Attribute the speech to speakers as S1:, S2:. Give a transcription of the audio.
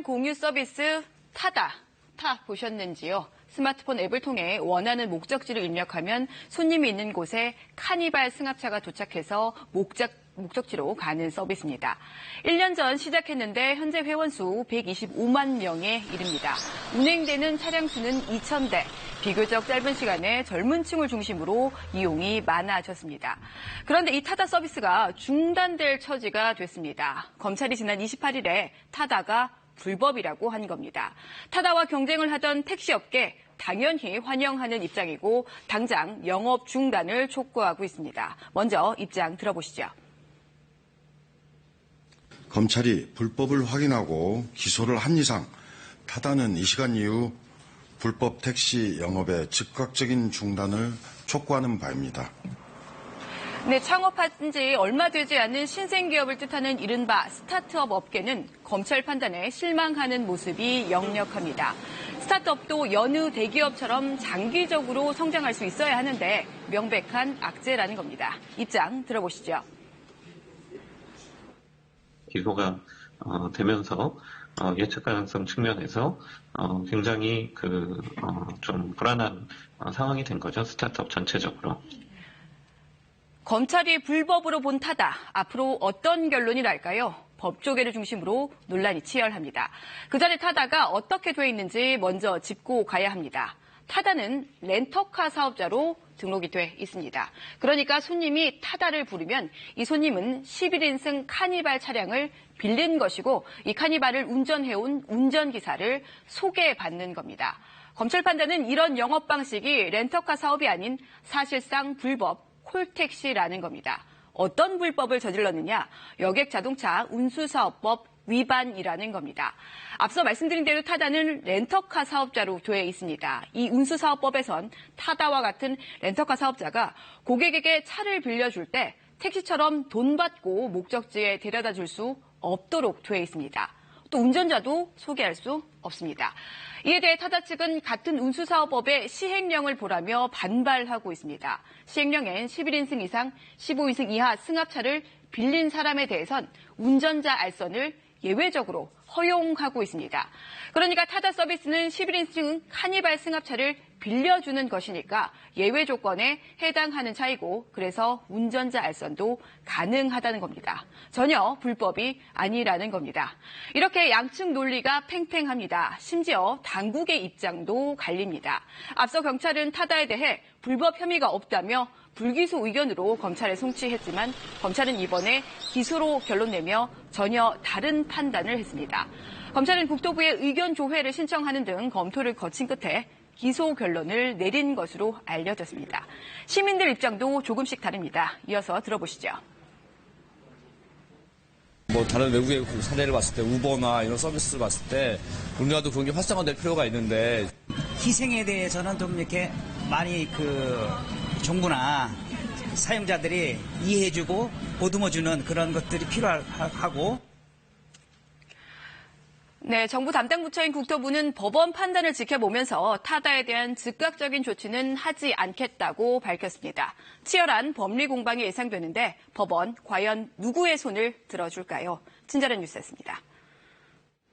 S1: 공유 서비스 타다 보셨는지요? 스마트폰 앱을 통해 원하는 목적지를 입력하면 손님이 있는 곳에 카니발 승합차가 도착해서 목적지로 가는 서비스입니다. 1년 전 시작했는데 현재 회원수 125만 명에 이릅니다. 운행되는 차량 수는 2,000대. 비교적 짧은 시간에 젊은 층을 중심으로 이용이 많아졌습니다. 그런데 이 타다 서비스가 중단될 처지가 됐습니다. 검찰이 지난 28일에 타다가 불법이라고 한 겁니다. 타다와 경쟁을 하던 택시업계 당연히 환영하는 입장이고 당장 영업 중단을 촉구하고 있습니다. 먼저 입장 들어보시죠.
S2: 검찰이 불법을 확인하고 기소를 한 이상 타다는 이 시간 이후 불법 택시 영업의 즉각적인 중단을 촉구하는 바입니다.
S1: 네, 창업한 지 얼마 되지 않은 신생기업을 뜻하는 이른바 스타트업 업계는 검찰 판단에 실망하는 모습이 역력합니다. 스타트업도 여느 대기업처럼 장기적으로 성장할 수 있어야 하는데 명백한 악재라는 겁니다. 입장 들어보시죠.
S3: 기소가 되면서 예측 가능성 측면에서 굉장히 좀 불안한 상황이 된 거죠. 스타트업 전체적으로.
S1: 검찰이 불법으로 본 타다, 앞으로 어떤 결론이 날까요? 법조계를 중심으로 논란이 치열합니다. 그 전에 타다가 어떻게 돼 있는지 먼저 짚고 가야 합니다. 타다는 렌터카 사업자로 등록이 돼 있습니다. 그러니까 손님이 타다를 부르면 이 손님은 11인승 카니발 차량을 빌린 것이고 이 카니발을 운전해온 운전기사를 소개받는 겁니다. 검찰 판단은 이런 영업 방식이 렌터카 사업이 아닌 사실상 불법 콜택시라는 겁니다. 어떤 불법을 저질렀느냐? 여객자동차 운수사업법 위반이라는 겁니다. 앞서 말씀드린 대로 타다는 렌터카 사업자로 돼 있습니다. 이 운수사업법에선 타다와 같은 렌터카 사업자가 고객에게 차를 빌려줄 때 택시처럼 돈 받고 목적지에 데려다 줄 수 없도록 돼 있습니다. 또 운전자도 소개할 수 없습니다. 이에 대해 타다 측은 같은 운수사업법의 시행령을 보라며 반발하고 있습니다. 시행령엔 11인승 이상 15인승 이하 승합차를 빌린 사람에 대해선 운전자 알선을 예외적으로 허용하고 있습니다. 그러니까 타다 서비스는 11인승 카니발 승합차를 빌려주는 것이니까 예외 조건에 해당하는 차이고 그래서 운전자 알선도 가능하다는 겁니다. 전혀 불법이 아니라는 겁니다. 이렇게 양측 논리가 팽팽합니다. 심지어 당국의 입장도 갈립니다. 앞서 경찰은 타다에 대해 불법 혐의가 없다며 불기소 의견으로 검찰에 송치했지만 검찰은 이번에 기소로 결론 내며 전혀 다른 판단을 했습니다. 검찰은 국토부에 의견 조회를 신청하는 등 검토를 거친 끝에 기소 결론을 내린 것으로 알려졌습니다. 시민들 입장도 조금씩 다릅니다. 이어서 들어보시죠.
S4: 다른 외국의 사례를 봤을 때 우버나 이런 서비스를 봤을 때 우리나라도 그런 게 활성화될 필요가 있는데
S5: 희생에 대해서는 좀 이렇게 많이 정부나 사용자들이 이해해주고 보듬어주는 그런 것들이 필요하고.
S1: 네, 정부 담당 부처인 국토부는 법원 판단을 지켜보면서 타다에 대한 즉각적인 조치는 하지 않겠다고 밝혔습니다. 치열한 법리 공방이 예상되는데 법원 과연 누구의 손을 들어줄까요? 친절한 뉴스였습니다.